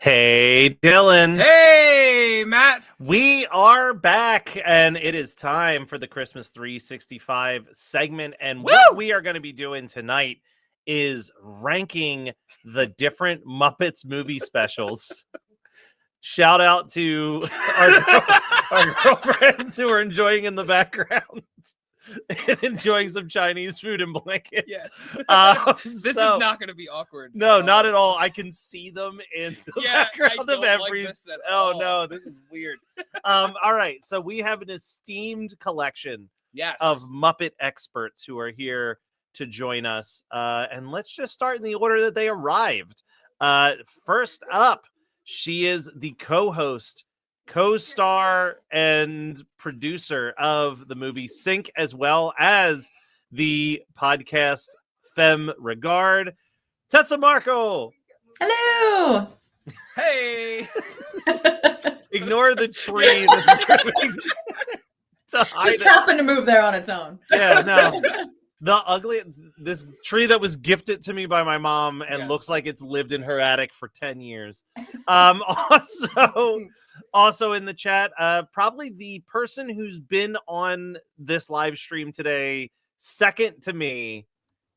Hey, Dylan. Hey, Matt. We are back, and it is time for the Christmas 365 segment. And what we are going to be doing tonight is ranking the different Muppets movie specials. Shout out to our girlfriends who are enjoying in the background. And enjoying some Chinese food and blankets. Yes. This is So, not going to be awkward. No, not at all. I can see them in the background I of don't every. like this at Oh all. no, this is weird. All right, so we have an esteemed collection of Muppet experts who are here to join us, and let's just start in the order that they arrived. First up, she is the co-host, co-star, and producer of the movie Sync, as well as the podcast Femme Regard, Tessa Markle. Hello. Hey. Ignore the tree. Just happened to move there on its own. Yeah, no. This tree that was gifted to me by my mom and looks like it's lived in her attic for 10 years. Also in the chat, probably the person who's been on this live stream today, second to me,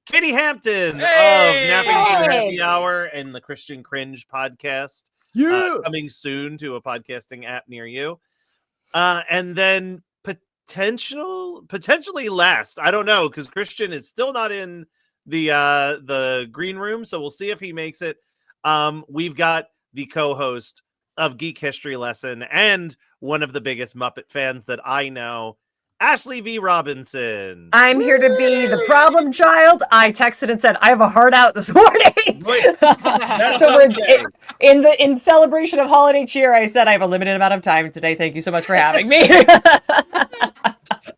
Katie Hampton of Napping Through Happy Hour and the Christian Cringe podcast. Coming soon to a podcasting app near you. And then potentially last, I don't know, because Christian is still not in the green room, so we'll see if he makes it. We've got the co-host of Geek History Lesson and one of the biggest Muppet fans that I know, Ashley V. Robinson. I'm here to be the problem child. I texted and said I have a heart out this morning. So we're in celebration of holiday cheer. I said I have a limited amount of time today. Thank you so much for having me.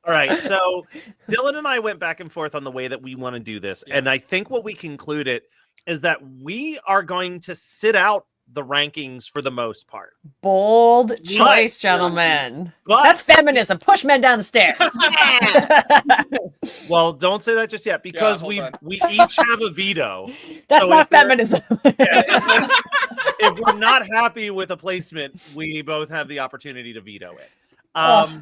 All right, so Dylan and I went back and forth on the way that we want to do this, and I think what we concluded is that we are going to sit out the rankings for the most part. Bold choice, gentlemen. But that's feminism. Push men down the stairs. Well, don't say that just yet, because we each have a veto. That's so not feminism. If we're not happy with a placement, we both have the opportunity to veto it. Oh,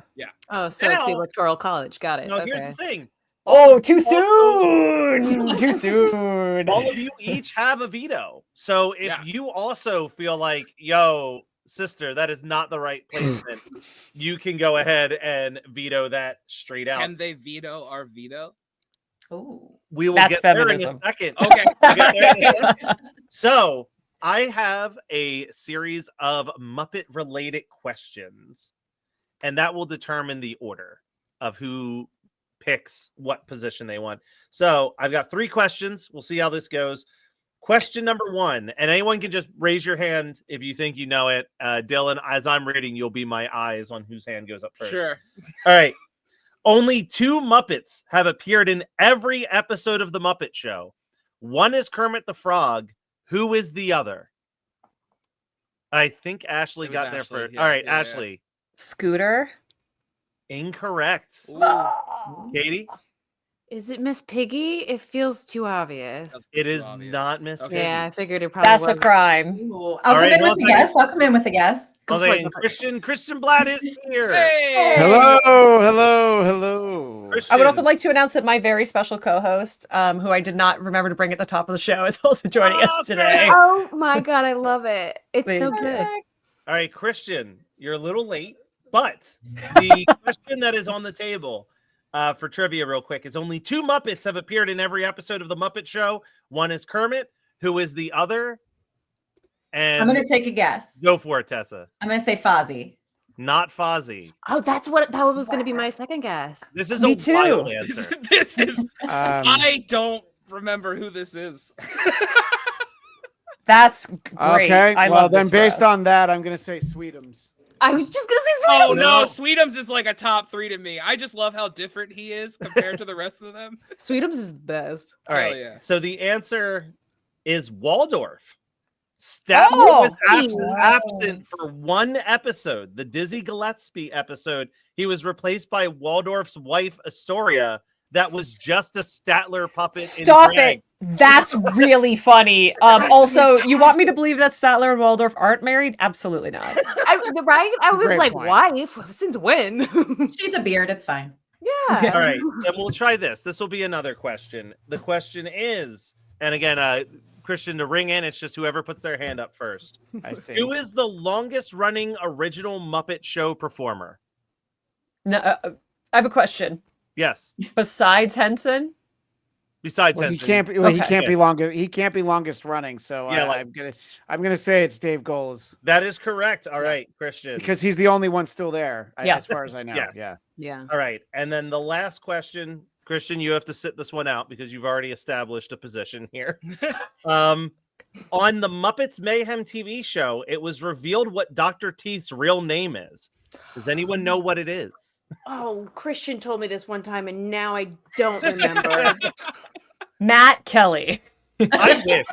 so it's the Electoral College. Got it. Now, here's the thing. Oh, too soon. Too soon. All of you each have a veto. So if you also feel like, yo, sister, that is not the right placement, you can go ahead and veto that straight out. Can they veto our veto? Oh, we will That's get feminism. there in a second. Okay. We'll get there in a second. So I have a series of Muppet-related questions, and that will determine the order of who picks what position they want. So I've got 3 questions. We'll see how this goes. Question number 1, and anyone can just raise your hand if you think you know it. Dylan, as I'm reading, you'll be my eyes on whose hand goes up first. Sure. All right. Only 2 Muppets have appeared in every episode of The Muppet Show. One is Kermit the Frog. Who is the other? I think Ashley got there first. Yeah, all right, Ashley. Scooter. Incorrect. Ooh. Katie? Is it Miss Piggy? It feels too obvious. It is not Miss Piggy. Yeah, I figured it probably That's was. a crime. I'll come in with a guess. I'll come in with a guess. Christian Bladt is here. Hey. Hello. Christian. I would also like to announce that my very special co-host, who I did not remember to bring at the top of the show, is also joining us today. Oh my god, I love it. It's so Thank good. All right, Christian, you're a little late, but the question that is on the table for trivia real quick is only 2 Muppets have appeared in every episode of The Muppet Show. One is Kermit. Who is the other? And I'm going to take a guess. Go for it, Tessa. I'm going to say Fozzie. Not Fozzie. Oh, that was going to be my second guess. This is Me a too. wild answer. This is. I don't remember who this is. That's great. Okay, I well love then this based for us. on that, I'm gonna say Sweetums. I was just going to say Oh Sweetums. no, Sweetums is like a top 3 to me. I just love how different he is compared to the rest of them. Sweetums is the best. All right. yeah. So the answer is Waldorf. Statler was absent for 1 episode, the Dizzy Gillespie episode. He was replaced by Waldorf's wife, Astoria, that was just a Statler puppet. Stop it. That's really funny. Also, you want me to believe that Statler and Waldorf aren't married? Absolutely not. Right? I was Great like, point. wife? Since when? She's a beard. It's fine. Yeah. All right, then we'll try this. This will be another question. The question is, and again, Christian, to ring in, it's just whoever puts their hand up first. I see. Who is the longest running original Muppet show performer? No, I have a question. Yes. Besides Henson? Besides Well, he Henson. can't be. Well, he Okay. can't be longer. He can't be longest running. So Yeah, I'm gonna say it's Dave Goles That is correct. All right, Christian. because he's the only one still there, Yeah. as far as I know. Yes. Yeah. Yeah. All right, and then the last question, Christian, you have to sit this one out because you've already established a position here. On the Muppets Mayhem TV show, it was revealed what Dr. Teeth's real name is. Does anyone know what it is? Oh, Christian told me this one time, and now I don't remember. Matt Kelly. I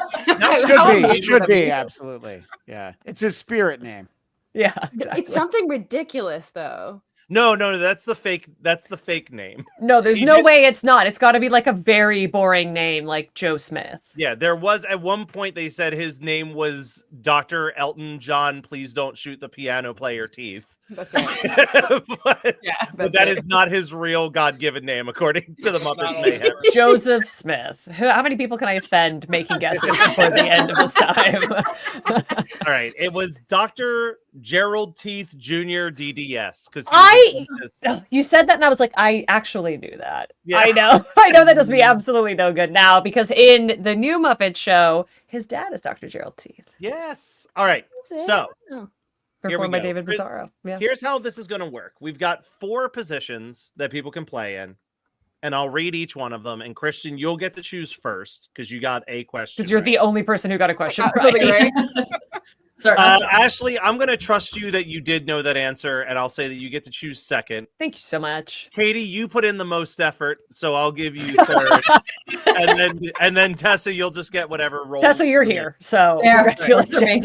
wish. Should be absolutely. Yeah, it's his spirit name. Yeah, exactly. It's something ridiculous, though. No, that's the fake. That's the fake name. No, there's He no did- way it's not. It's got to be like a very boring name, like Joe Smith. Yeah, there was at one point they said his name was Dr. Elton John. Please don't shoot the piano player Teeth. That's right. but, Yeah, but that is not his real God-given name, according to the Muppets Not Mayhem. Joseph Smith. How many people can I offend making guesses before the end of this time? All right, it was Dr. Gerald Teeth Jr. DDS. Because You said that and I was like, I actually knew that. Yeah. I know that does me absolutely no good now because in the new Muppet show, his dad is Dr. Gerald Teeth. Yes. All right. So Here we Performed by go. David Bizarro. Yeah. here's how this is going to work. We've got 4 positions that people can play in, and I'll read each one of them. And Christian, you'll get to choose first because you got a question. Because you're right. the only person who got a question Absolutely right. right. Ashley, I'm going to trust you that you did know that answer, and I'll say that you get to choose second. Thank you so much. Katie, you put in the most effort, so I'll give you third. and then Tessa, you'll just get whatever role. Tessa, you're here. So Yeah. congratulations.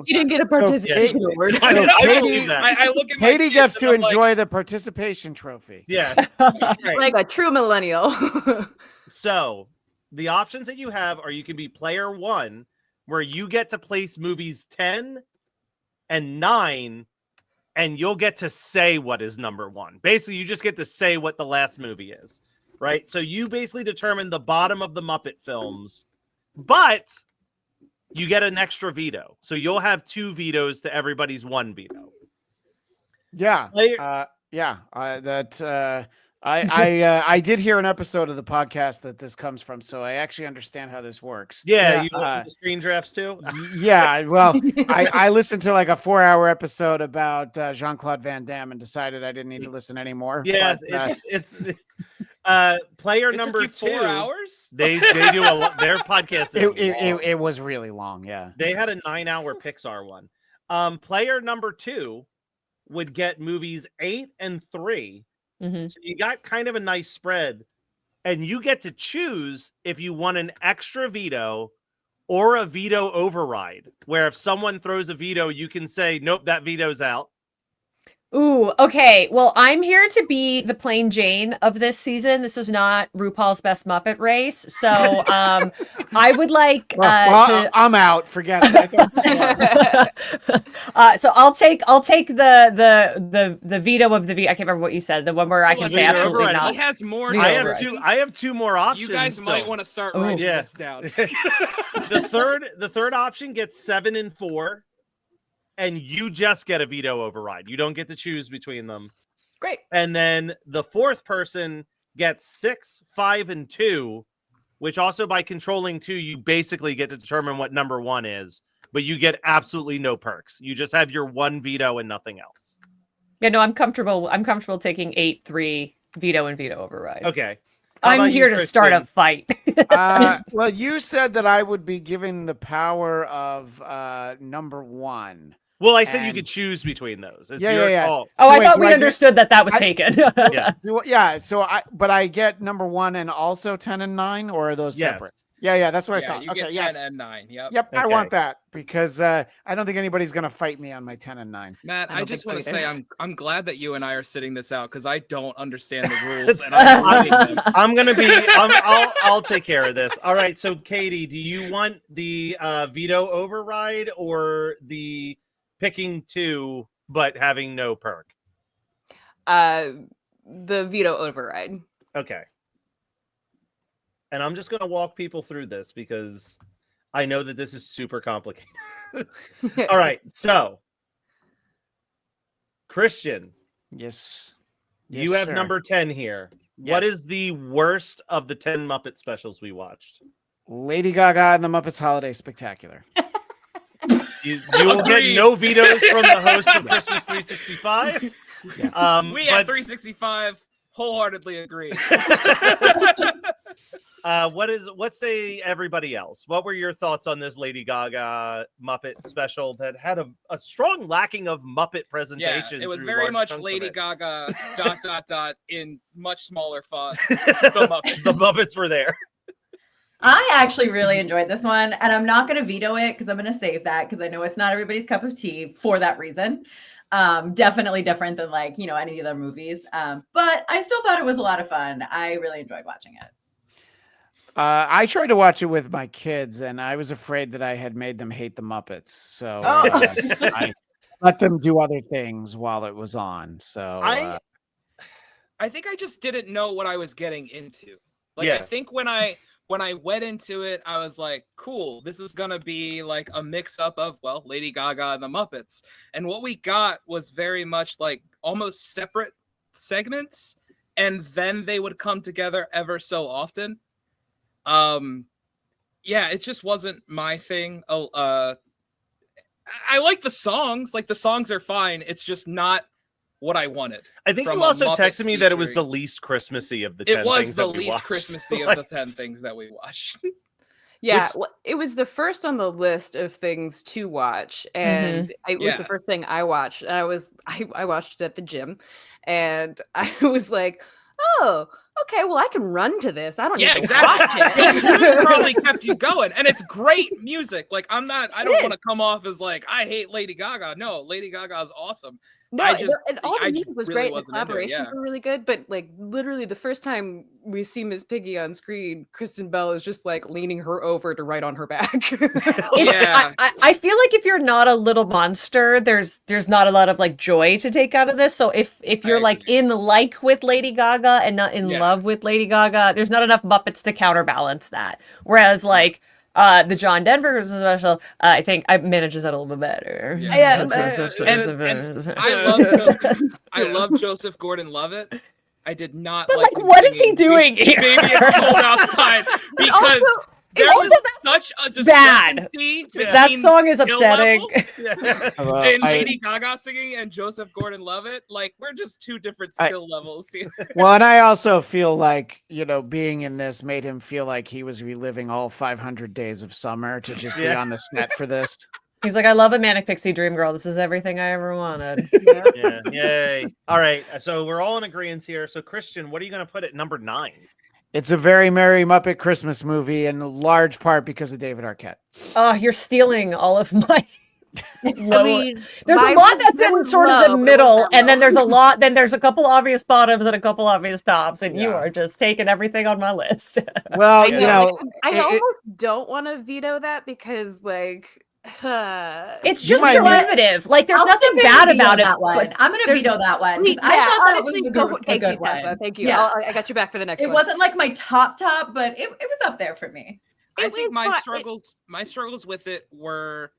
You didn't get a participation award. I Katie- believe that. I look at my Katie kids gets and to I'm like, enjoy the participation trophy. Yeah. Right. Like a true millennial. So the options that you have are you can be player 1, where you get to place movies 10 and 9, and you'll get to say what is number 1. Basically, you just get to say what the last movie is, right? So you basically determine the bottom of the Muppet films, but you get an extra veto. So you'll have 2 vetoes to everybody's 1 veto. Yeah. Player- I did hear an episode of the podcast that this comes from, so I actually understand how this works. Yeah, you listen to screen drafts too? Yeah, well, I listened to like a 4-hour episode about Jean-Claude Van Damme and decided I didn't need to listen anymore. Yeah, but, it's player it number took you 2. 4 hours? They do a lot. Their podcast is long. it was really long. Yeah. They had a 9-hour Pixar one. Player number 2 would get movies 8 and 3. Mhm. So you got kind of a nice spread, and you get to choose if you want an extra veto or a veto override, where if someone throws a veto, you can say, nope, that veto's out. Ooh, okay. Well, I'm here to be the plain Jane of this season. This is not RuPaul's Best Muppet Race. So I would like to... I'm out. Forget it. I thought this was. So I'll take the veto of the veto. I can't remember what you said. The one where I can say veto absolutely override. not. He has more. Veto I nominations. have two more options. You guys might still. want to start Ooh. writing Yeah. this down. The third option gets 7 and 4, and you just get a veto override. You don't get to choose between them. Great. And then the 4th person gets 6, 5, and 2, which also by controlling 2, you basically get to determine what number 1 is, but you get absolutely no perks. You just have your 1 veto and nothing else. Yeah, no, I'm comfortable. I'm comfortable taking 8, 3, veto and veto override. Okay. How I'm about here you, to start a Kristen? fight. Well, you said that I would be given the power of number 1. Well, I said you And- could choose between those. It's Yeah, your yeah. call. Oh, So I wait, thought do we I get- understood that was taken. Yeah. Yeah, so but I get number 1 and also 10 and 9, or are those Yes. separate? Yeah, that's what I Yeah, thought. you Okay, get 10 yes. and 9. Yep. Yep, I Okay. want that because I don't think anybody's gonna fight me on my 10 and 9. Matt, I I don't just think want to so say either. I'm glad that you and I are sitting this out because I don't understand the rules and I'm learning them. I'm gonna be. I'll take care of this. All right. So, Katie, do you want the veto override or the picking 2 but having no perk? The veto override. Okay. And I'm just gonna walk people through this because I know that this is super complicated. All right. So, Christian, Yes. you have sir. number 10 here. What Yes. is the worst of the 10 Muppet specials we watched? Lady Gaga and the Muppets Holiday Spectacular. You will get Agreed. no vetoes from the host of Christmas 365. Yeah. We at 365 wholeheartedly agree. What say everybody else? What were your thoughts on this Lady Gaga Muppet special that had a strong lacking of Muppet presentation? Yeah, it was through very large much chunks of Lady it? Gaga ... in much smaller font. The Muppets. The Muppets were there. I actually really enjoyed this one, and I'm not going to veto it because I'm going to save that because I know it's not everybody's cup of tea for that reason. Definitely different than like, any other movies. But I still thought it was a lot of fun. I really enjoyed watching it. I tried to watch it with my kids, and I was afraid that I had made them hate the Muppets. So I let them do other things while it was on. So I think I just didn't know what I was getting into. Like, Yeah. I think when I went into it, I was like, cool, this is going to be like a mix up of, well, Lady Gaga and the Muppets. And what we got was very much like almost separate segments. And then they would come together ever so often. Yeah, it just wasn't my thing. I like the songs. Like, the songs are fine. It's just not what I wanted. I think from you a also Muppet texted me that it was featuring- the least Christmassy of the 10 It was things the that we least watched. Christmassy Like, of the 10 things that we watched. Yeah, it was the first on the list of things to watch, and it was the Yeah. first thing I watched. And I watched it at the gym, and I was like, "Oh, okay. Well, I can run to this. I don't need to exactly. watch It it." really probably kept you going, and it's great music. Like, I don't want to come off as like I hate Lady Gaga. No, Lady Gaga is awesome. No, and all the music was great. The collaborations were really good, but like literally the first time we see Miss Piggy on screen, Kristen Bell is just like leaning her over to write on her back. I feel like if you're not a little monster, there's not a lot of like joy to take out of this. So if you're like in like with Lady Gaga and not in love with Lady Gaga, there's not enough Muppets to counterbalance that. Whereas like the John Denver special, I think manages that a little bit better. And I love Joseph Gordon-Levitt. I did not. But like what is he doing here? Maybe it's cold outside because there was such a discrepancy between that song is skill upsetting. level and Lady Gaga singing and Joseph Gordon-Levitt, like, we're just two different skill levels here. Well, and I also feel like, being in this made him feel like he was reliving all 500 days of summer to just be on the set for this. He's like, I love a Manic Pixie Dream Girl. This is everything I ever wanted. Yeah. Yay. All right. So we're all in agreement here. So, Christian, what are you going to put at number 9? It's a very Merry Muppet Christmas movie, in large part because of David Arquette. Oh, you're stealing all of my lower. I mean, there's a lot that's in sort of the middle, and then there's a lot. Then there's a couple obvious bottoms and a couple obvious tops, and you are just taking everything on my list. Well, I almost don't want to veto that because like. It's just derivative. Like, there's nothing bad about it. But I'm going to veto that one. Yeah, I thought that was honestly, a good thank you, one. Tessa. Thank you. Yeah. I got you back for the next one. It wasn't like my top, but it was up there for me. I think my struggles with it were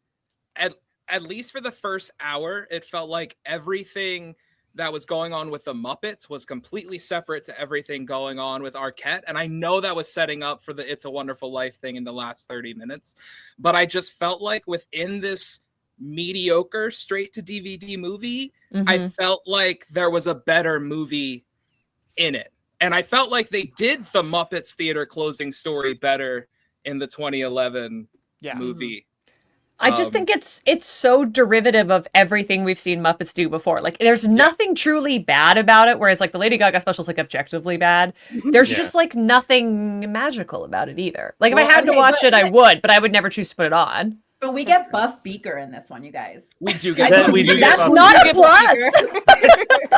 at least for the first hour, it felt like everything that was going on with the Muppets was completely separate to everything going on with Arquette. And I know that was setting up for the It's a Wonderful Life thing in the last 30 minutes. But I just felt like within this mediocre straight to DVD movie, I felt like there was a better movie in it. And I felt like they did the Muppets theater closing story better in the 2011 movie. I just think it's so derivative of everything we've seen Muppets do before. Like, there's nothing truly bad about it, whereas like the Lady Gaga special is like objectively bad. There's just like nothing magical about it either. Like, if I had to watch it, I would, but I would never choose to put it on. But we get Buff Beaker in this one, you guys. We do get that. That's not a plus.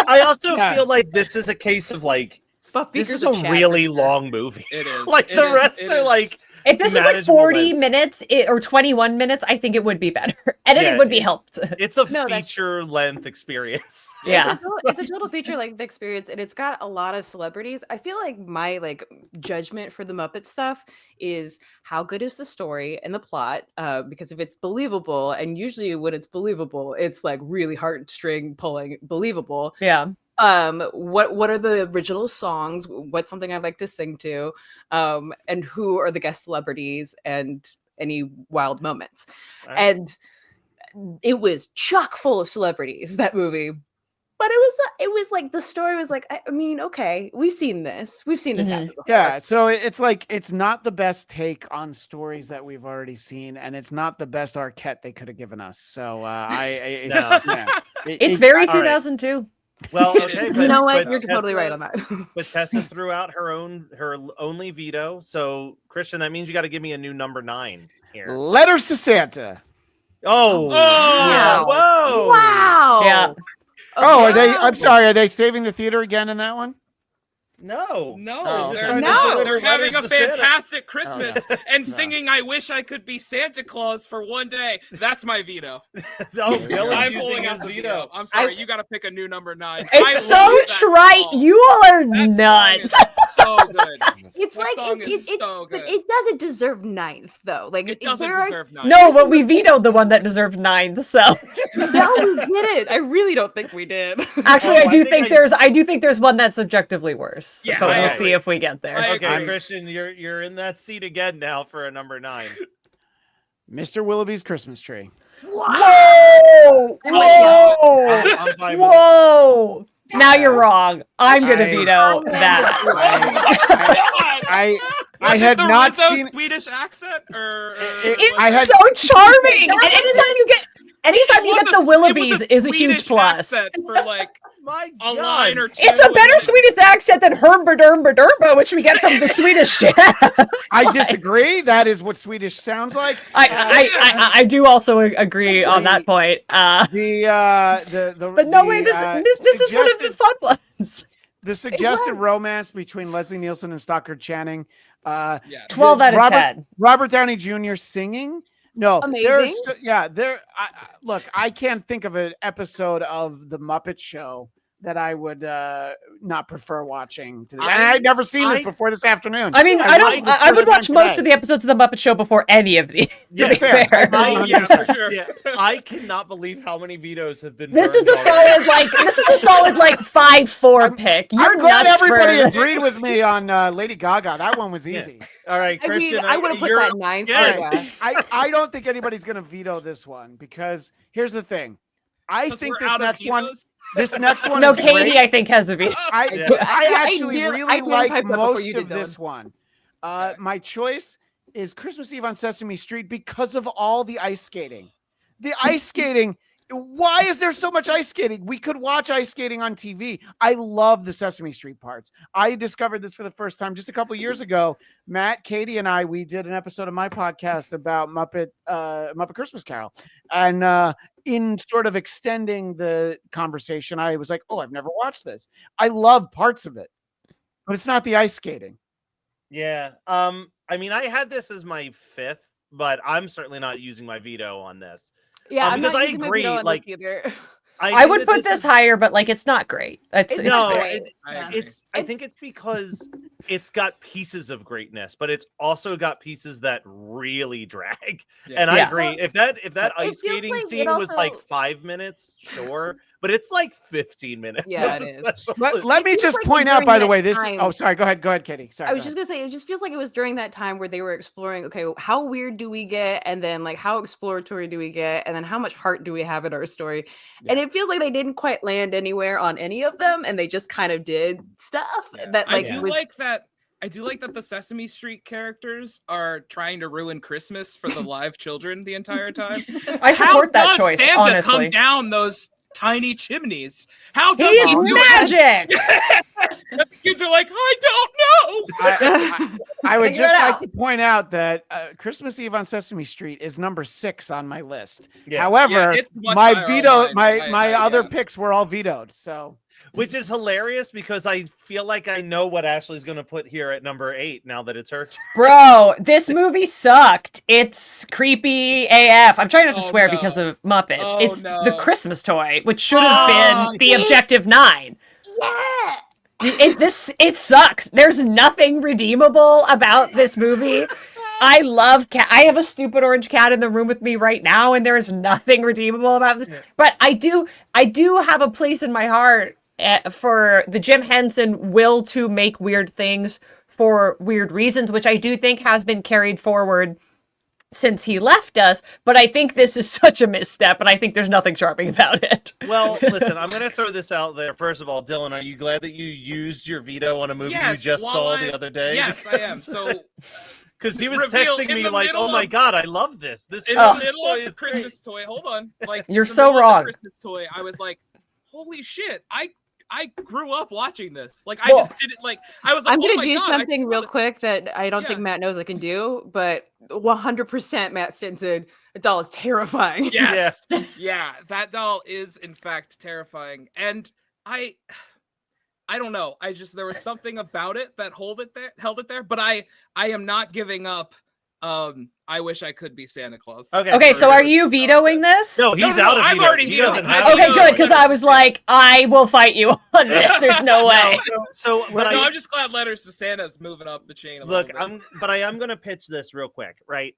I also feel like this is a case of like, Buff this Beaker's is a really long movie. It is. Like the rest are like. If this was like 40 minutes or 21 minutes, I think it would be better. Editing would be helped. It's a feature length experience. Yeah. It's a total feature length experience, and it's got a lot of celebrities. I feel like my judgment for the Muppet stuff is how good is the story and the plot, because if it's believable, and usually when it's believable, it's like really heartstring pulling believable. Yeah. What are the original songs? What's something I'd like to sing to? And who are the guest celebrities and any wild moments? Right. And it was chock full of celebrities, that movie. But it was like the story was like, I mean, okay, we've seen this happen before. Yeah, so it's like it's not the best take on stories that we've already seen, and it's not the best Arquette they could have given us. So it's very 2002. Right. Well, okay, you know what? You're totally right on that. But Tessa threw out her only veto. So, Christian, that means you got to give me a new number 9 here. Letters to Santa. Oh, wow. Whoa. Wow. Yeah. Okay. Oh, are they? I'm sorry. Are they saving the theater again in that one? No. They're having a fantastic Christmas and singing "I Wish I Could Be Santa Claus" for one day. That's my veto. I'm pulling out the veto. I'm sorry, you got to pick a new number 9. It's so trite. You all are nuts. So good. It's like so good. But it doesn't deserve 9th though. Like it doesn't deserve 9th. No, but we vetoed the one that deserved 9th. So no, we didn't. I really don't think we did. Actually, I do think there's one that's subjectively worse. Yeah, but we'll see if we get there. Okay, Christian, you're in that seat again now for a number 9. Mr. Willoughby's Christmas Tree. Whoa! Whoa! Now you're wrong. I'm gonna veto that. I had not seen Swedish accent, or it's so charming. And anytime you get the Willoughbys is a huge plus. For like a line or two. It's a better Swedish accent than Hermberdurmberdurba, which we get from the Swedish chef. I disagree. That is what Swedish sounds like. I do also agree on that point. But no way, this is one of the fun ones. The suggested romance between Leslie Nielsen and Stockard Channing. 12 out of 10. Robert Downey Jr. singing. No, amazing. Look, I can't think of an episode of the Muppet Show that I would not prefer watching. And I'd never seen this before this afternoon. I mean, I would watch most of the episodes of the Muppet Show before any of these. Yeah, fair. For sure. Yeah, I cannot believe how many vetoes have been. This is a solid 5-4 pick. I'm glad everybody agreed with me on Lady Gaga. That one was easy. Yeah. All right, Christian. I would have put that 9th. Yeah. I don't think anybody's going to veto this one because here's the thing. I think this next one. No, is Katie, great. I think has a veto. I actually really like most of this one. My choice is Christmas Eve on Sesame Street because of all the ice skating. The ice skating. Why is there so much ice skating? We could watch ice skating on TV. I love the Sesame Street parts. I discovered this for the first time just a couple years ago. Matt, Katie, and we did an episode of my podcast about Muppet Christmas Carol. And in sort of extending the conversation, I was like, oh, I've never watched this. I love parts of it, but it's not the ice skating. Yeah. I mean, I had this as my 5th, but I'm certainly not using my veto on this. Yeah, because I agree. Like, I would put this higher, but like it's not great. It's fair. I think it's because it's got pieces of greatness, but it's also got pieces that really drag. Yeah. And I agree. If that ice skating scene was like 5 minutes, sure, but it's like 15 minutes. Yeah, it is. Let me just point out, by the way, this. Oh, sorry. Go ahead, Katie. Sorry. I was just gonna say, it just feels like it was during that time where they were exploring. Okay, how weird do we get, and then like how exploratory do we get, and then how much heart do we have in our story? Yeah. And it feels like they didn't quite land anywhere on any of them, and they just kind of did stuff that like. I do like that I do like that the Sesame Street characters are trying to ruin Christmas for the live children the entire time. I support that choice, Santa honestly. come down those tiny chimneys? How does He's he do magic! it? The kids are like, I don't know. I would Figure just it like out. to point out that Christmas Eve on Sesame Street is number 6 on my list. Yeah. However, it's much my higher on veto, mine. my other picks were all vetoed. So, Which is hilarious because I feel like I know what Ashley's going to put here at number 8 now that it's her turn. Bro, this movie sucked. It's creepy AF. I'm trying not to swear no. because of Muppets. Oh, it's no. the Christmas toy, which should have been the objective 9. Yeah. It sucks. There's nothing redeemable about this movie. I love cat. I have a stupid orange cat in the room with me right now, and there is nothing redeemable about this. But I do have a place in my heart for the Jim Henson will to make weird things for weird reasons, which I do think has been carried forward since he left us. But I think this is such a misstep, and I think there's nothing charming about it. Well, listen, I'm going to throw this out there. First of all, Dylan, are you glad that you used your veto on a movie you just saw the other day? Yes, I am. So, because he was Reveal texting in me the like, middle "Oh my of- god, I love this! This in Christmas the middle toy of is the Christmas toy, hold on. Like You're in the so middle of the wrong. Christmas toy, I was like, holy shit! I grew up watching this. Like, Well, I just didn't like. I was like, I'm oh gonna my do God, I something saw real it. quick that I don't think Yeah. Matt knows I can do, but 100% Matt Stinson, a doll is terrifying. Yes, yeah, that doll is in fact terrifying, and I don't know. There was something about it that held it there. But I am not giving up. I wish I could be Santa Claus. Okay, so are you vetoing this? No, he's No, out of I've veto. already He vetoed. doesn't I have Okay, veto. good, because I was like, I will fight you on this. There's no way. So, but I'm just glad Letters to Santa's moving up the chain a look, little bit. I am going to pitch this real quick, right?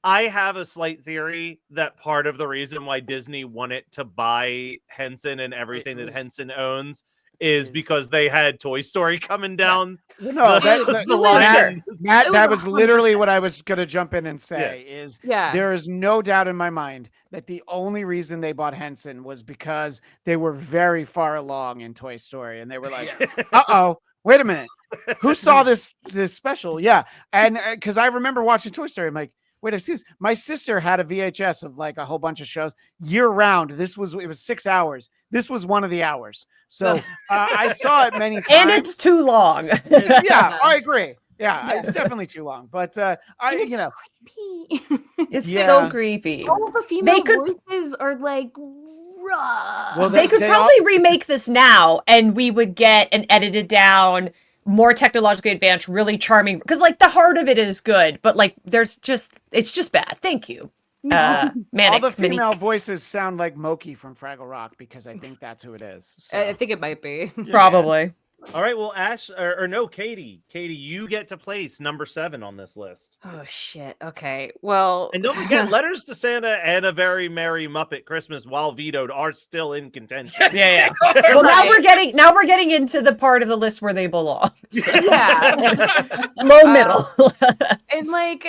I have a slight theory that part of the reason why Disney wanted to buy Henson and everything that Henson owns is because they had Toy Story coming down. no, the line. Matt, It that was was literally what I was going to jump in and say is Yeah. there is no doubt in my mind that the only reason they bought Henson was because they were very far along in Toy Story. And they were like, uh-oh, wait a minute. Who saw this special? Yeah. And because I remember watching Toy Story, I'm like, wait, I've seen this. My sister had a VHS of like a whole bunch of shows year round. It was 6 hours. This was one of the hours. So I saw it many times. And it's too long. Yeah, I agree. Yeah, it's definitely too long. But It's Yeah. so creepy. All the female They could- voices are like rough. well, They could probably remake this now, and we would get an edited down, more technologically advanced, really charming. Because like the heart of it is good, but like it's just bad. Thank you, Manic. all the Mini- female voices sound like Moki from Fraggle Rock because I think that's who it is. So. I think it might be. probably. All right, well, Ash or no, Katie, you get to place number 7 on this list. Oh shit. Okay. Well, And don't forget, Letters to Santa and A Very Merry Muppet Christmas, while vetoed, are still in contention. Yeah. Well, now we're getting into the part of the list where they belong. So, yeah. low middle. And like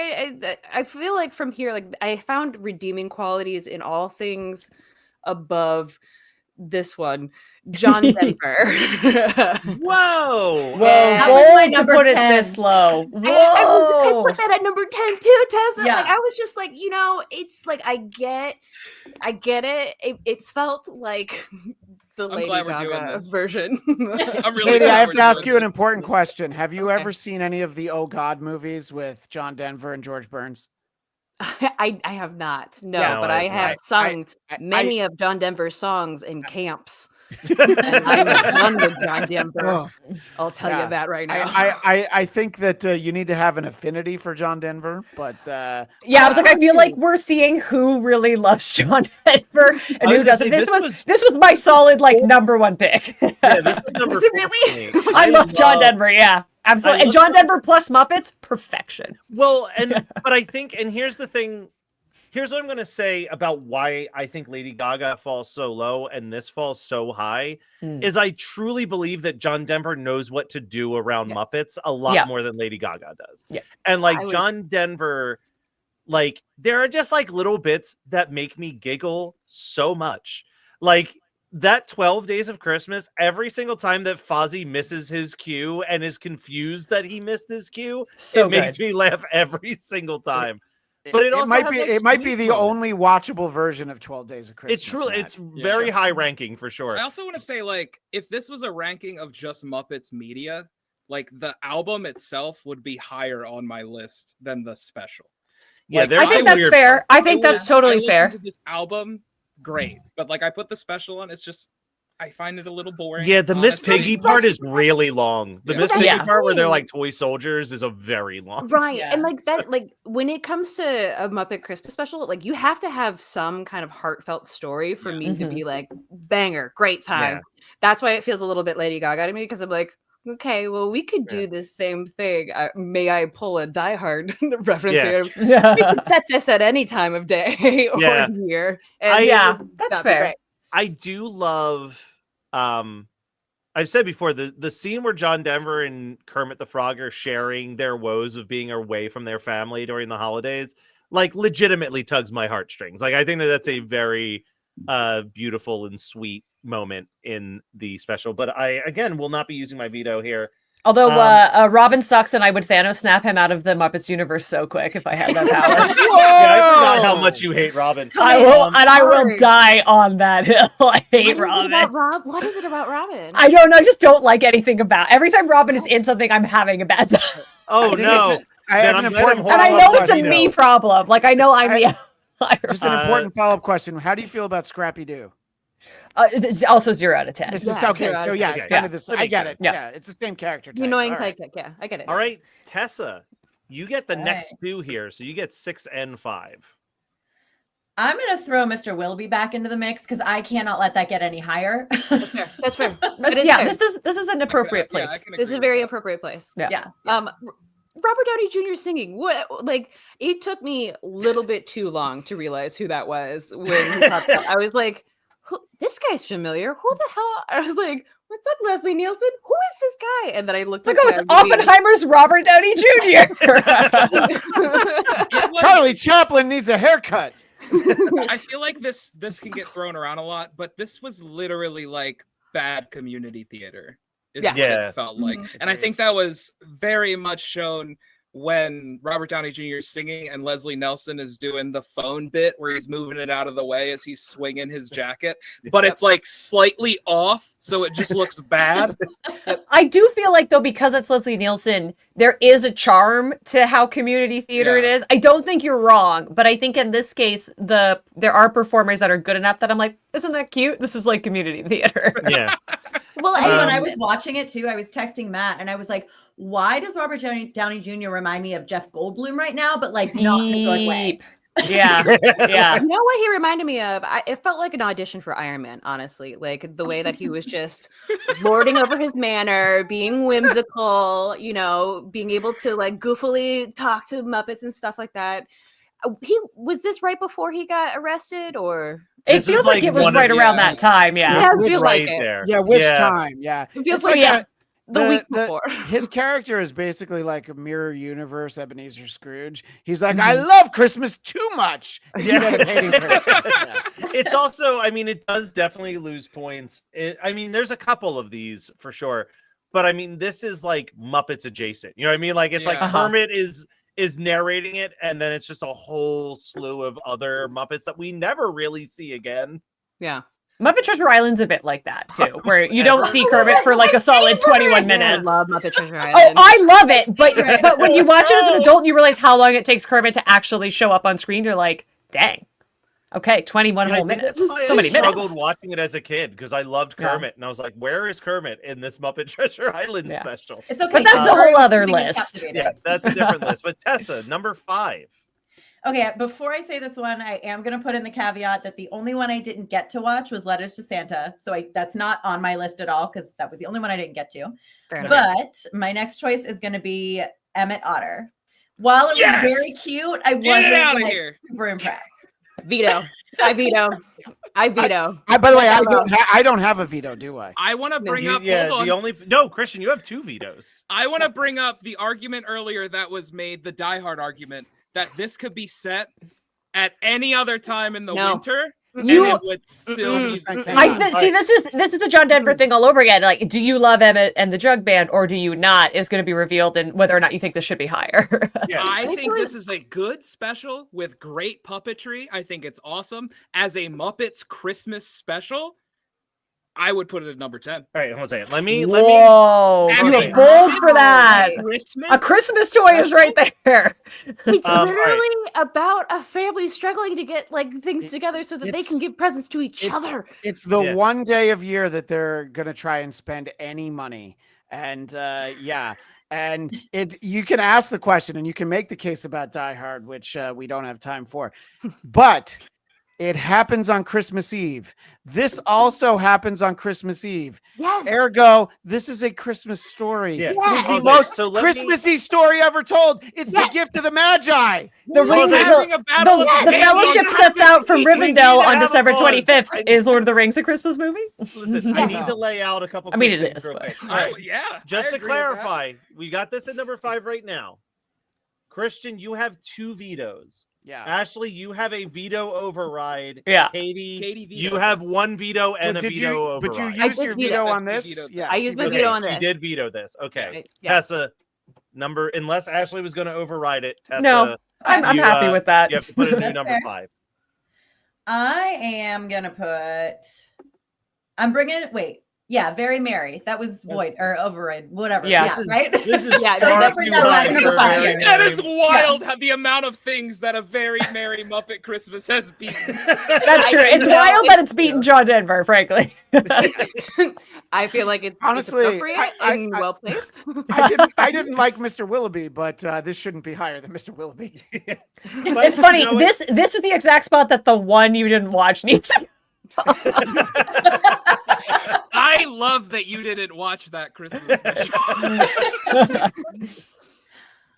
I feel like from here, like I found redeeming qualities in all things above this one, John Denver. Whoa! That was my Bold to number put it 10. this low. I Whoa. put that at number 10 too, Tessa. Yeah. Like I was just like, it's like I get it. It felt like the I'm Lady glad we're doing Gaga this. version. I'm really Katie, glad I have we're to ask doing you an this. important question. Have you Okay. ever seen any of the Oh God movies with John Denver and George Burns? I have not, no, Yeah, but I have sung I- many of John Denver's songs in camps. And I'm done with John Denver. Oh. I'll tell Yeah. you that right now. I think that you need to have an affinity for John Denver, but Yeah, I was like, I feel like we're seeing who really loves John Denver and I was who gonna doesn't. say, This was my solid number 1 pick. Yeah, this was number Was it 4 really? for me. I love John Denver. Yeah, absolutely. I And John Denver plus Muppets, perfection. Well, but I think, and here's the thing. Here's what I'm going to say about why I think Lady Gaga falls so low and this falls so high is I truly believe that John Denver knows what to do around Muppets a lot more than Lady Gaga does. Yeah. And John Denver, there are just little bits that make me giggle so much. that 12 Days of Christmas, every single time that Fozzie misses his cue and is confused that he missed his cue, So it makes me laugh every single time. But it also might has, be like, it might be sweet the moments. only watchable version of 12 Days of Christmas. It's truly, Matt. it's very high ranking for sure. I also want to say, like, if this was a ranking of just Muppets media, like the album itself would be higher on my list than the special. Yeah, Like, I think that's fair. I think that's totally fair. To this album, great, but like I put the special on, it's just I find it a little boring. Yeah, the Miss honestly. Piggy part is really long. The Miss Piggy Yeah. part where they're like toy soldiers is a very long. Right. Yeah. And like that, like when it comes to a Muppet Christmas special, like you have to have some kind of heartfelt story for me to be like, banger, great time. Yeah. That's why it feels a little bit Lady Gaga to me, because I'm like, okay, well, we could do the same thing. May I pull a Die Hard reference here? We could set this at any time of day or year. And that's fair. Great. I do love I've said before the scene where John Denver and Kermit the Frog are sharing their woes of being away from their family during the holidays, like legitimately tugs my heartstrings. Like I think that's a very beautiful and sweet moment in the special. But I again will not be using my veto here. Although Robin sucks, and I would Thanos snap him out of the Muppets universe so quick if I had that power. Yeah, I forgot how much you hate Robin. I will die on that hill. I hate Robin. What is it about Robin? I don't know. I just don't like anything about. Every time Robin is in something, I'm having a bad time. Oh no! I have an important and I know it's a me problem. Like I know I'm the. Just an important follow-up question. How do you feel about Scrappy Doo? It's also 0 out of 10. This is okay. So yeah, it's kind of this. I get it. Yeah, it's the same character type. Annoying sidekick. Yeah, I get it. All right, Tessa, you get the next two here, so you get 6 and 5. I'm gonna throw Mr. Willoughby back into the mix because I cannot let that get any higher. That's fair. That's fair. Yeah, this is an appropriate place. This is a very appropriate place. Yeah. Robert Downey Jr. singing. What? Like it took me a little bit too long to realize who that was when he popped up. I was like, this guy's familiar. Who the hell? I was like, what's up, Leslie Nielsen? Who is this guy? And then I looked. Like, oh, it's Oppenheimer's Robert Downey Jr. Charlie Chaplin needs a haircut. I feel like this can get thrown around a lot, but this was literally like bad community theater. Is what it felt like. And I think that was very much shown when Robert Downey Jr. is singing and Leslie Nielsen is doing the phone bit where he's moving it out of the way as he's swinging his jacket, but it's like slightly off, so it just looks bad. I do feel like, though, because it's Leslie Nielsen, there is a charm to how community theater it is. I don't think you're wrong, but I think in this case, there are performers that are good enough that I'm like, isn't that cute? This is like community theater. Yeah. Well, when I was watching it too, I was texting Matt and I was like, why does Robert Downey Jr. remind me of Jeff Goldblum right now? But like not in a good way. Yeah. Yeah. You know what he reminded me of? It felt like an audition for Iron Man, honestly. Like the way that he was just lording over his manner, being whimsical, you know, being able to like goofily talk to Muppets and stuff like that. Was this right before he got arrested, or? It feels like it was right around that time. Yeah. It feels like it. There. Yeah, which time? Yeah. It feels like the week before. His character is basically like a mirror universe Ebenezer Scrooge. He's like, I love Christmas too much. Instead of hating Christmas. It's also, I mean, it does definitely lose points. I mean, there's a couple of these for sure, but I mean, this is like Muppets adjacent. You know what I mean? Like it's like Kermit is narrating it, and then it's just a whole slew of other Muppets that we never really see again. Yeah. Muppet Treasure Island's a bit like that too, where you don't see Kermit for like a solid 21 minutes. I love Muppet Treasure Island. Oh, I love it, but when you watch it as an adult and you realize how long it takes Kermit to actually show up on screen, you're like, dang. Okay, 21 whole minutes. So many minutes. I struggled watching it as a kid because I loved Kermit, and I was like, where is Kermit in this Muppet Treasure Island special? It's okay. But that's a whole other list. Yeah, that's a different list. But Tessa, number 5. Okay, before I say this one, I am going to put in the caveat that the only one I didn't get to watch was Letters to Santa. So that's not on my list at all because that was the only one I didn't get to. But my next choice is going to be Emmett Otter. While it was very cute, I wasn't super impressed. Veto. I veto. I veto. By the way, I don't have a veto, do I? I want to bring up. No, Christian, you have 2 vetoes. I want to bring up the argument earlier that was made, the Die Hard argument, that this could be set at any other time in the winter. You- and it would still be. See, this is the John Denver thing all over again. Like, do you love Emmett and the Jug Band, or do you not? Is going to be revealed in whether or not you think this should be higher. Yeah. I think this is a good special with great puppetry. I think it's awesome. As a Muppets Christmas special, I would put it at number 10. All right, hold on a second. Let me. Whoa, As you a are bold for that. Christmas? A Christmas toy is right there. It's all literally about a family struggling to get like things together so that they can give presents to each other. It's the one day of year that they're gonna try and spend any money, and and you can ask the question and you can make the case about Die Hard, which we don't have time for, but it happens on Christmas Eve. This also happens on Christmas Eve. Yes. Ergo, this is a Christmas story. Yeah. It is the Okay, most so let Christmassy story ever told. It's the gift of the Magi. The Fellowship sets out from Rivendell on December 25th. Is Lord of the Rings a Christmas movie? Listen, I need to lay out a couple. I mean, it quick is, things real but- quick. All right. Yeah. Just I to agree with that. clarify, we got this at number 5 right now. Christian, you have 2 vetoes. Yeah. Ashley, you have a veto override. Yeah. Katie, veto you have 1 veto and a Did veto you, override. but you I used just your vetoed. veto on That's this? vetoed. Yeah, I she used my did. veto on So you this. did veto this. Okay. Yeah. Tessa, unless Ashley was going to override it. Tessa, No, I'm you, that's with that. You have to put a new That's number fair. 5. I am gonna put. I'm bringing. Wait. Yeah, very merry. That was void or override, whatever. Yeah. Yeah, right. This is Yeah, far definitely too not high number for 5. very That is merry. wild. How the amount of things that a very merry Muppet Christmas has beaten. That's true. It's wild that it's beaten John Denver, frankly. I feel like it's Honestly, appropriate and well placed. I didn't like Mr. Willoughby, but this shouldn't be higher than Mr. Willoughby. It's funny. This is the exact spot that the one you didn't watch needs. I love that you didn't watch that Christmas special.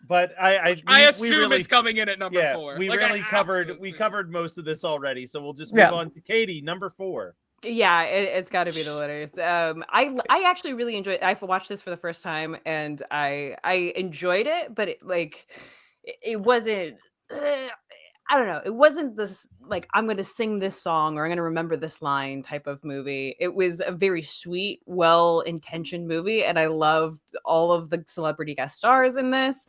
But I I assume we really, it's coming in at number 4. we Like, I really have covered to we assume. covered most of this already, so we'll just move on to Katie, number 4. Yeah, it's got to be the winners. I actually really enjoyed. I watched this for the first time and I enjoyed it, but it wasn't. I don't know. It wasn't this like I'm going to sing this song or I'm going to remember this line type of movie. It was a very sweet, well-intentioned movie, and I loved all of the celebrity guest stars in this.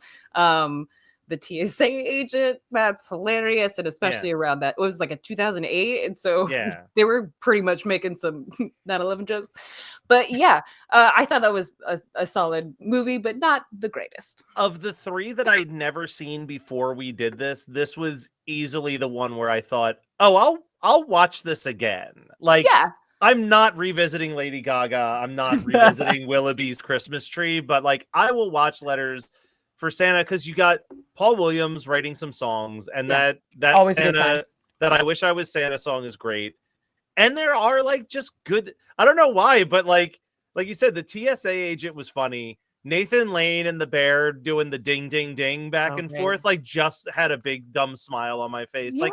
The TSA agent, that's hilarious, and especially around that, it was like a 2008, and so they were pretty much making some 9/11 jokes. But yeah, I thought that was a solid movie, but not the greatest. Of the 3 that I'd never seen before we did this, this was easily the one where I thought, oh, I'll watch this again. Like, I'm not revisiting Lady Gaga. I'm not revisiting Willoughby's Christmas Tree, but like I will watch Letters for Santa because you got Paul Williams writing some songs, and that Always a good time. Santa, that I Wish I Was Santa song is great. And there are like just good. I don't know why, but like you said, the TSA agent was funny. Nathan Lane and the bear doing the ding ding ding back and forth, like just had a big dumb smile on my face. Like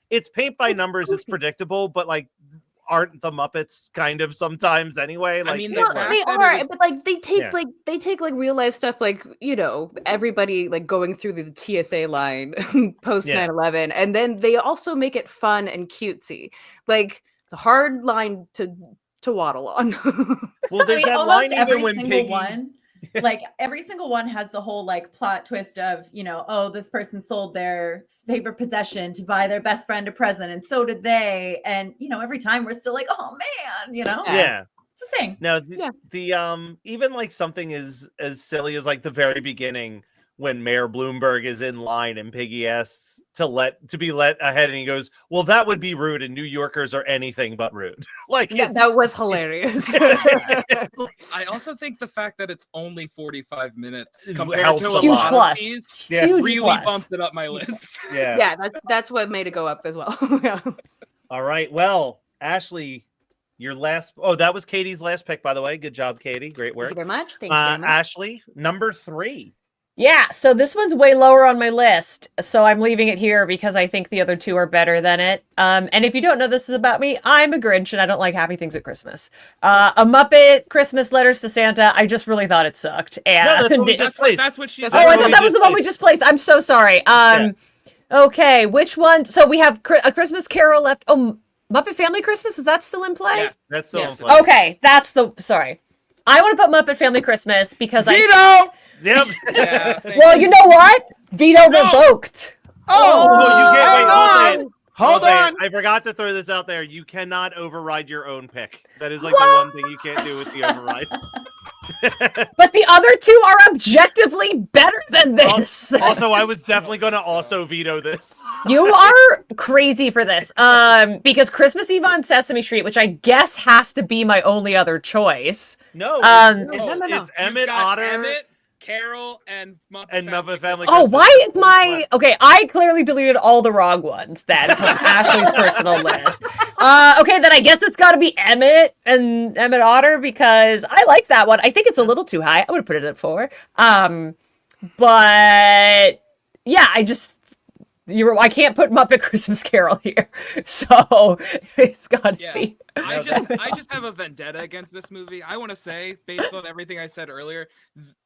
it's paint by numbers. It's predictable, but like aren't the Muppets kind of sometimes anyway? Like I mean, No, they are, but like they take like real life stuff, like everybody like going through the TSA line post 9/11, and then they also make it fun and cutesy. Like it's a hard line to waddle on. Well, there's that line even when Piggy's. Like every single one has the whole like plot twist of, oh, this person sold their favorite possession to buy their best friend a present, and so did they. And every time we're still like, oh man, Yeah. It's a thing. Now the even like something as silly as like the very beginning when Mayor Bloomberg is in line and Piggy asks to be let ahead, and he goes, well, that would be rude, and New Yorkers are anything but rude. Like that was hilarious. I also think the fact that it's only 45 minutes compared helps to a a Huge lot plus. of these Huge really plus. bumped it up my list. Yeah, that's what made it go up as well. All right. Well, Ashley, your last. Oh, that was Katie's last pick, by the way. Good job, Katie. Great work. Thank you very much. Thank you very much. Ashley, number 3. Yeah, so this one's way lower on my list, so I'm leaving it here because I think the other 2 are better than it. And if you don't know this is about me, I'm a Grinch and I don't like happy things at Christmas. A Muppet Christmas Letters to Santa, I just really thought it sucked. And No, that's what we just placed. That's what she. I thought that was the one we just placed. I'm so sorry. Okay, which one? So we have A Christmas Carol left. Oh, Muppet Family Christmas, is that still in play? Yes, that's still in play. Okay, sorry. I want to put Muppet Family Christmas because Veto! Yep. Yeah, well, you know what? Veto revoked. Oh, you get hang on. Hold on. I forgot to throw this out there. You cannot override your own pick. That is like the one thing you can't do with the override. But the other two are objectively better than this. Also, I was definitely going to also veto this. You are crazy for this. Because Christmas Eve on Sesame Street, which I guess has to be my only other choice. No, No. It's Emmett, Otter, Emmett, Carol, and Muppet Family. Oh, Christmas. why is my... Okay, I clearly deleted all the wrong ones then from Ashley's personal list. Okay, then I guess it's got to be Emmett and Emmett Otter because I like that one. I think it's a little too high. I would have put it at 4. But yeah, I can't put Muppet Christmas Carol here, so it's got to be. I just have a vendetta against this movie. I want to say, based on everything I said earlier,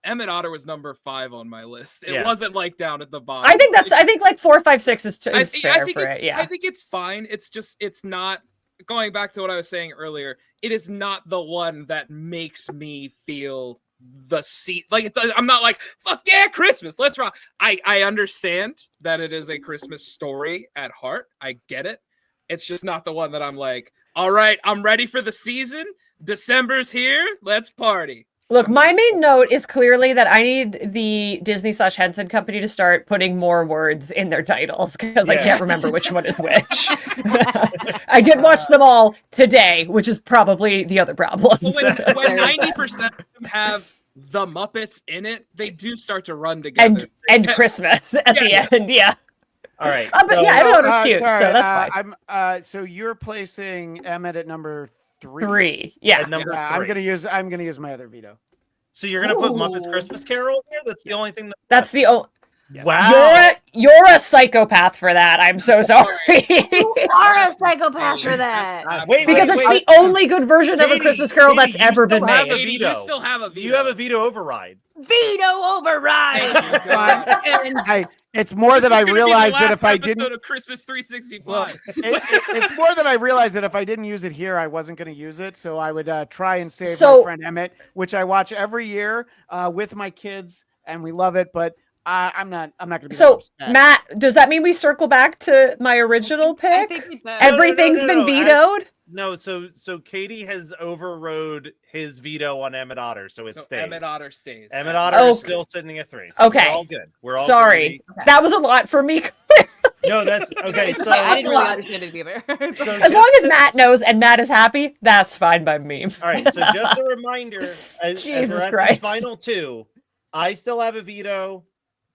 Emmett Otter was number 5 on my list. It wasn't like down at the bottom. I think like 4, 5, 6 is fair for it. Yeah, I think it's fine. It's not. Going back to what I was saying earlier, it is not the one that makes me feel the seat. Like I'm not like, fuck yeah, Christmas, let's rock. I understand that it is a Christmas story at heart. I get it. It's just not the one that I'm like, all right, I'm ready for the season. December's here. Let's party. Look, my main note is clearly that I need the Disney/Henson Company to start putting more words in their titles because I can't remember which one is which. I did watch them all today, which is probably the other problem. When 90% of them have the Muppets in it, they do start to run together. And Christmas at the end, yeah. All right. But yeah, Emmett Otter's cute, so that's fine. So you're placing Emmett at number 3. 3, yeah. At number 3. I'm gonna use my other veto. So you're gonna put Muppets Christmas Carol here? That's the only thing. That's the only. Wow. You're a psychopath for that. I'm so sorry. You are a psychopath for that. Because it's the only good version of A Christmas Carol that's ever been made. You still have a veto. You have a veto override. Veto override. It's more that I realized that if I didn't of Christmas 365. it's more that I realized that if I didn't use it here, I wasn't going to use it. So I would try and save my friend Emmett, which I watch every year with my kids, and we love it. But I'm not going to be so Matt. Does that mean we circle back to my original pick? Everything's been vetoed. No, so Katie has overrode his veto on Emmett Otter, so it stays. Emmett Otter stays. Emmett Otter is still sitting at 3. So okay, we're all good. We're all sorry. That was a lot for me. No, that's okay. So I didn't really understand it either. As long as Matt knows and Matt is happy, that's fine by me. All right. So just a reminder, Jesus Christ, final 2. I still have a veto.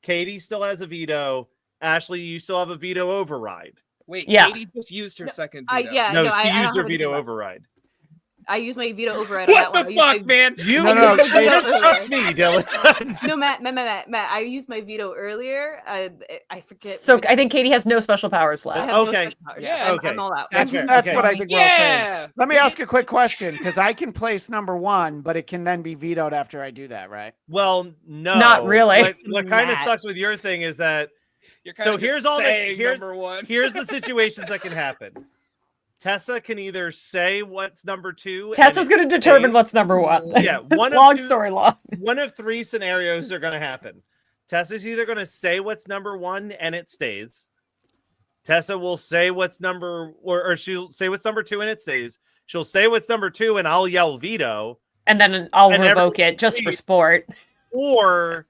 Katie still has a veto. Ashley, you still have a veto override. Wait, Katie just used her second veto. She used her veto override. I used my veto override. What the fuck, man? You just trust me, Dylan. No, Matt. I used my veto earlier. I forget. So I think Katie has no special powers left. Okay. Yeah. I'm all out. That's what I think we're all saying. Let me ask a quick question, because I can place number 1, but it can then be vetoed after I do that, right? Well, no. Not really. What kind of sucks with your thing is that here's the situations that can happen. Tessa can either say what's number 2. Tessa's going to determine what's number 1. Yeah, story long. One of 3 scenarios are going to happen. Tessa's either going to say what's number 1 and it stays. Tessa will say what's number, or she'll say what's number 2 and it stays. She'll say what's number 2 and I'll yell veto. And then I'll revoke it just for sport. Or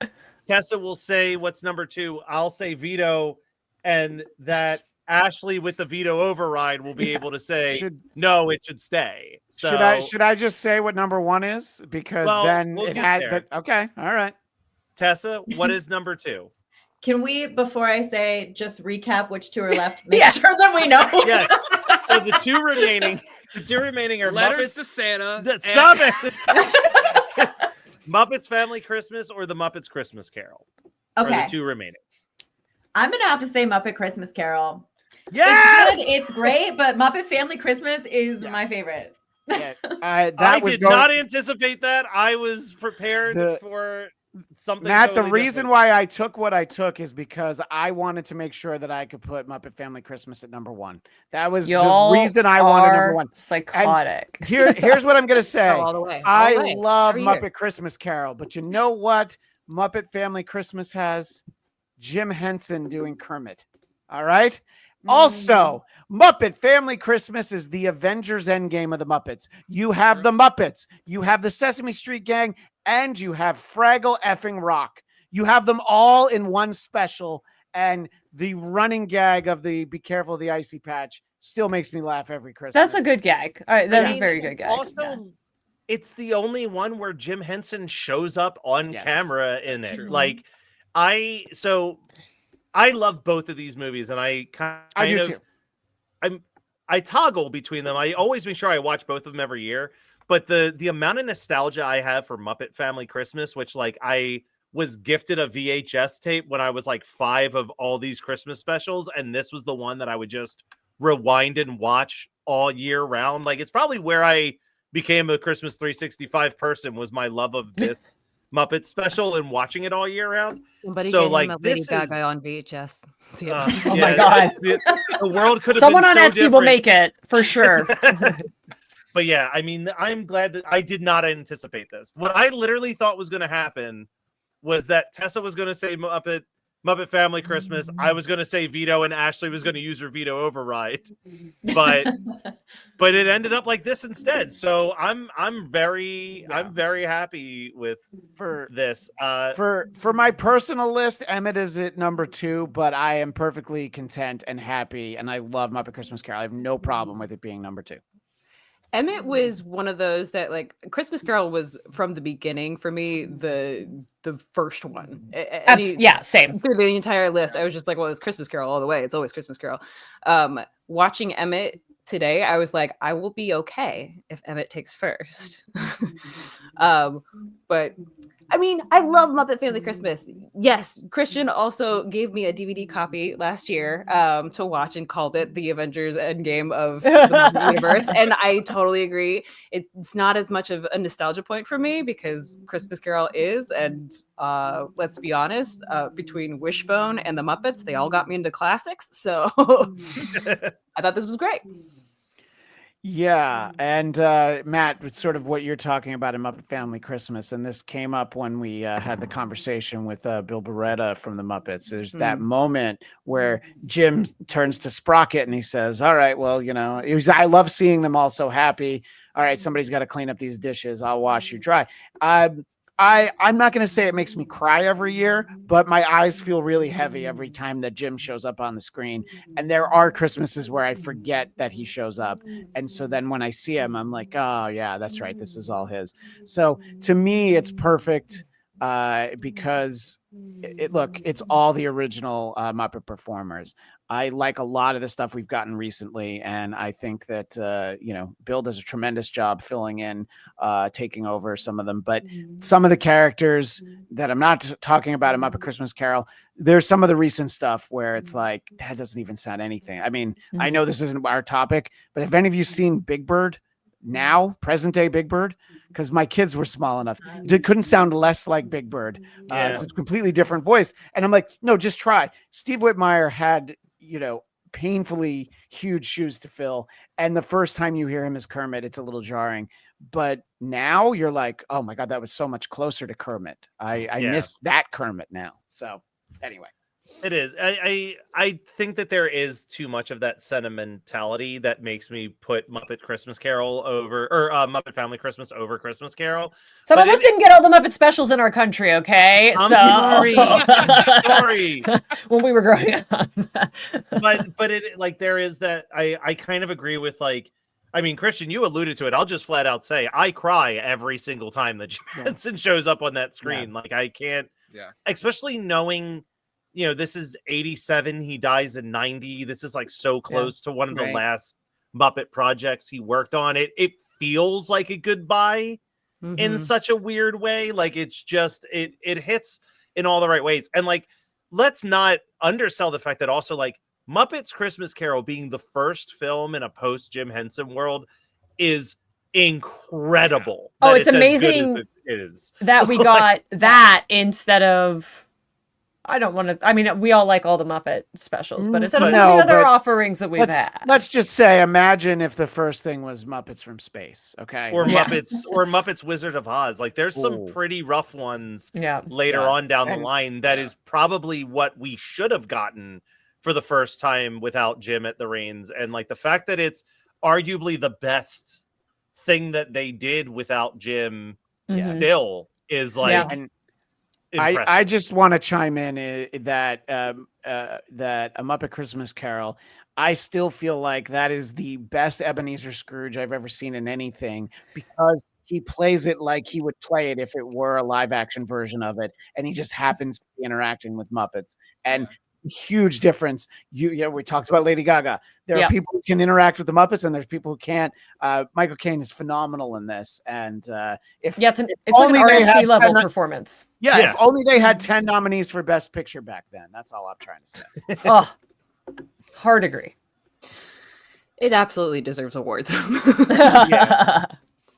Tessa will say what's number 2. I'll say veto, and that Ashley with the veto override will be able to say no, it should stay. So, should I just say what number 1 is? Because then it had that. Okay, all right. Tessa, what is number 2? Can we, before I say, just recap which 2 are left? Make sure that we know. Yes. So the two remaining are Letters Muppets to Santa. Stop it. Muppets Family Christmas or the Muppets Christmas Carol. Okay. Are the 2 remaining. I'm gonna have to say Muppet Christmas Carol. Yes! It's good, it's great, but Muppet Family Christmas is my favorite. Yeah, I did not anticipate that. I was prepared for something. Matt, totally the reason different. why I took what I took is because I wanted to make sure that I could put Muppet Family Christmas at number 1. That was Y'all the reason I wanted number 1. Psychotic. And here's what I'm gonna say. All the way. I All the way. love Every Muppet year. Christmas Carol, but you know what Muppet Family Christmas has? Jim Henson doing Kermit. All right. Also, Muppet Family Christmas is the Avengers Endgame of the Muppets. You have the Muppets, you have the Sesame Street Gang, and you have Fraggle effing Rock. You have them all in one special, and the running gag of the "Be careful of the icy patch" still makes me laugh every Christmas. That's a good gag. All right, that's I mean, a very good gag. Also, it's the only one where Jim Henson shows up on camera in it. True. Like, I love both of these movies, and I do too. I toggle between them. I always make sure I watch both of them every year. But the amount of nostalgia I have for Muppet Family Christmas, which like I was gifted a VHS tape when I was like 5 of all these Christmas specials, and this was the one that I would just rewind and watch all year round. Like, it's probably where I became a Christmas 365 person, was my love of this Muppet special and watching it all year round. Somebody So get like him a this Lady is Gaga on VHS. Oh my God. The world could have Someone been on so Etsy different. will make it for sure. But yeah, I mean, I'm glad that I did not anticipate this. What I literally thought was going to happen was that Tessa was going to say Muppet Family Christmas. I was going to say veto, and Ashley was going to use her veto override. But it ended up like this instead. So I'm very happy with this. For my personal list, Emmett is at number 2, but I am perfectly content and happy, and I love Muppet Christmas Carol. I have no problem with it being number 2. Emmett was one of those that, like, Christmas Carol was from the beginning for me the first one. Same. Through the entire list, I was just like, well, it's Christmas Carol all the way. It's always Christmas Carol. Watching Emmett today, I was like, I will be okay if Emmett takes first. But I mean, I love Muppet Family Christmas. Yes, Christian also gave me a DVD copy last year to watch and called it the Avengers Endgame of the Muppet universe. And I totally agree. It's not as much of a nostalgia point for me because Christmas Carol is. And let's be honest, between Wishbone and the Muppets, they all got me into classics. So I thought this was great. Yeah, and Matt, it's sort of what you're talking about in Muppet Family Christmas, and this came up when we had the conversation with Bill Beretta from the Muppets. There's that moment where Jim turns to Sprocket and he says, all right, well, you know, I love seeing them all so happy. All right, somebody's got to clean up these dishes. I'll wash you dry. I'm not going to say it makes me cry every year, but my eyes feel really heavy every time that Jim shows up on the screen. And there are Christmases where I forget that he shows up. And so then when I see him, I'm like, oh, yeah, that's right. This is all his. So to me, it's perfect because it's all the original Muppet performers. I like a lot of the stuff we've gotten recently, and I think that Bill does a tremendous job filling in, taking over some of them. But some of the characters that I'm not talking about in Muppet Christmas Carol, there's some of the recent stuff where it's like that doesn't even sound anything. I mean, I know this isn't our topic, but have any of you seen Big Bird now, present day Big Bird? Because my kids were small enough, it couldn't sound less like Big Bird. It's a completely different voice, and I'm like, no, just try. Steve Whitmire had painfully huge shoes to fill. And the first time you hear him as Kermit, it's a little jarring. But now you're like, oh my God, that was so much closer to Kermit. I miss that Kermit now. So anyway. It is. I think that there is too much of that sentimentality that makes me put Muppet Christmas Carol over, or Muppet Family Christmas over Christmas Carol. Some of us didn't get all the Muppet specials in our country, okay? Sorry. Sorry. When we were growing up. but it, like, there is that, I kind of agree with, like, I mean, Christian, you alluded to it. I'll just flat out say I cry every single time that Jensen shows up on that screen. Like, I can't, especially knowing, this is 87. He dies in 90. This is like so close to one of the last Muppet projects he worked on. It feels like a goodbye in such a weird way. Like, it's just, it hits in all the right ways. And like, let's not undersell the fact that also, like, Muppets Christmas Carol being the first film in a post Jim Henson world is incredible. Oh, it's amazing. It is. that we got that instead of. I don't want to. I mean, we all like all the Muppet specials, but instead of some of the other offerings that we've had. Let's just say, imagine if the first thing was Muppets from Space, okay? Or Muppets Wizard of Oz. Like, there's some pretty rough ones later on down the line. That is probably what we should have gotten for the first time without Jim at the reins. And like the fact that it's arguably the best thing that they did without Jim still is like. And I just want to chime in that that A Muppet Christmas Carol, I still feel like that is the best Ebenezer Scrooge I've ever seen in anything, because he plays it like he would play it if it were a live action version of it, and he just happens to be interacting with Muppets. And huge difference. We talked about Lady Gaga. There are people who can interact with the Muppets, and there's people who can't. Michael Caine is phenomenal in this, and it's like an RSC level performance. If only they had 10 nominees for Best Picture back then. That's all I'm trying to say. Hard agree. It absolutely deserves awards.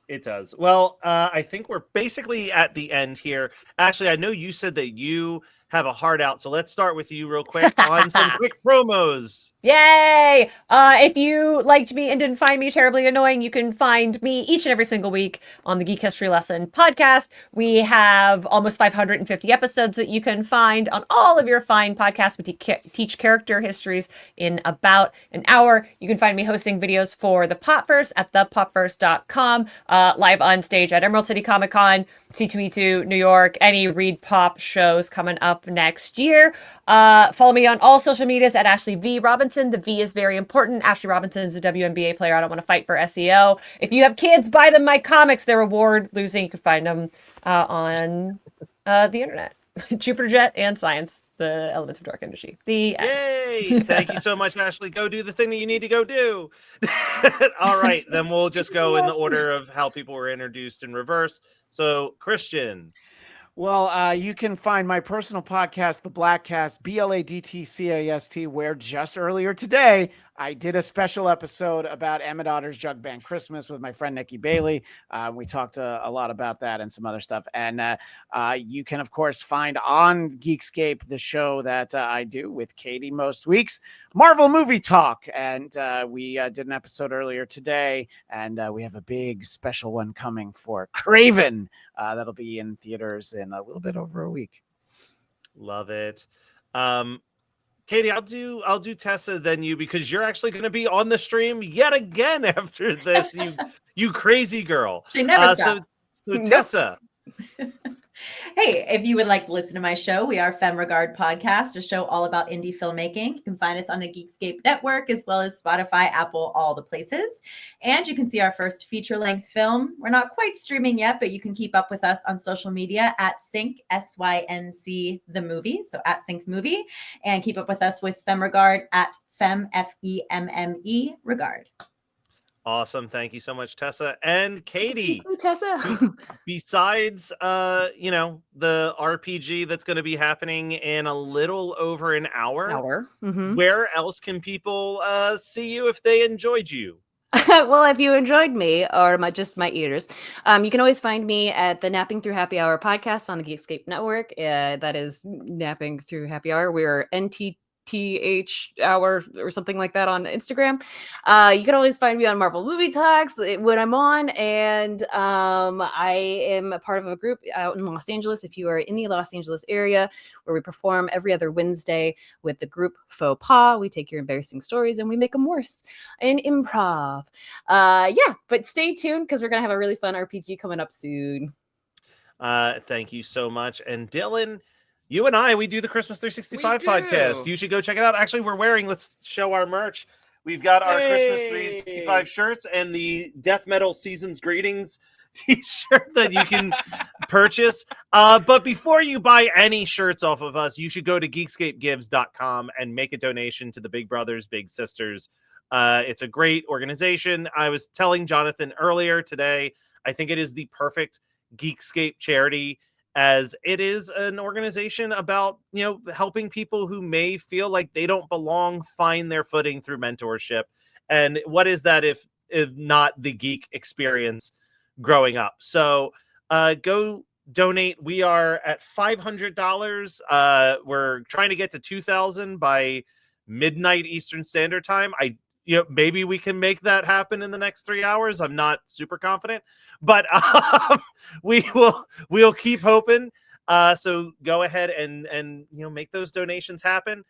It does. Well, I think we're basically at the end here. Ashley, I know you said that you have a heart out, so let's start with you real quick on some quick promos. Yay! If you liked me and didn't find me terribly annoying, you can find me each and every single week on the Geek History Lesson podcast. We have almost 550 episodes that you can find on all of your fine podcasts. We teach character histories in about an hour. You can find me hosting videos for the Popverse at thepopverse.com, live on stage at Emerald City Comic Con, C2E2, New York, any Read Pop shows coming up next year. Follow me on all social medias at Ashley V. Robinson. The V is very important. Ashley Robinson is a WNBA player. I don't want to fight for SEO. If you have kids, buy them my comics. They're award losing. You can find them on the internet. Jupiter Jet and Science, the Elements of Dark Energy. Yay! Thank you so much, Ashley. Go do the thing that you need to go do. All right, then we'll just go in the order of how people were introduced in reverse. So, Christian. Well, you can find my personal podcast, The Blattcast, BLADTCAST, where just earlier today, I did a special episode about Emmett Otter's Jug Band Christmas with my friend Nikki Bailey. We talked a lot about that and some other stuff. And you can, of course, find on Geekscape the show that I do with Katie most weeks, Marvel Movie Talk. And we did an episode earlier today, and we have a big special one coming for Craven. That'll be in theaters in a little bit over a week. Love it. Katie, I'll do Tessa then you, because you're actually going to be on the stream yet again after this. You crazy girl. She never stops. So Tessa. Hey, if you would like to listen to my show, we are Femme Regard Podcast, a show all about indie filmmaking. You can find us on the Geekscape network, as well as Spotify, Apple, all the places. And you can see our first feature-length film. We're not quite streaming yet, but you can keep up with us on social media at Sync, SYNC, the movie. So at Sync Movie. And keep up with us with Femme Regard at Femme, FEMME Regard. Awesome. Thank you so much, Tessa. And Katie. Tessa. Besides, the RPG that's going to be happening in a little over an hour. Mm-hmm. Where else can people see you if they enjoyed you? Well, if you enjoyed me or just my ears, you can always find me at the Napping Through Happy Hour podcast on the Geekscape network. That is Napping Through Happy Hour. We're NTTH hour or something like that on Instagram. You can always find me on Marvel Movie Talks when I'm on, and I am a part of a group out in Los Angeles. If you are in the Los Angeles area, where we perform every other Wednesday with the group Faux Pas, we take your embarrassing stories and we make them worse in improv. But stay tuned, because we're gonna have a really fun RPG coming up soon. Thank you so much. And Dylan, you and we do the Christmas 365 podcast. You should go check it out. Actually, let's show our merch. We've got our Christmas 365 shirts and the Death Metal Season's Greetings t-shirt that you can purchase. But before you buy any shirts off of us, you should go to geekscapegives.com and make a donation to the Big Brothers, Big Sisters. It's a great organization. I was telling Jonathan earlier today, I think it is the perfect Geekscape charity, as it is an organization about, helping people who may feel like they don't belong find their footing through mentorship. And what is that if not the geek experience growing up? So go donate. We are at $500. We're trying to get to 2,000 by midnight Eastern Standard Time. Maybe we can make that happen in the next 3 hours. I'm not super confident, but we'll keep hoping. So go ahead and make those donations happen.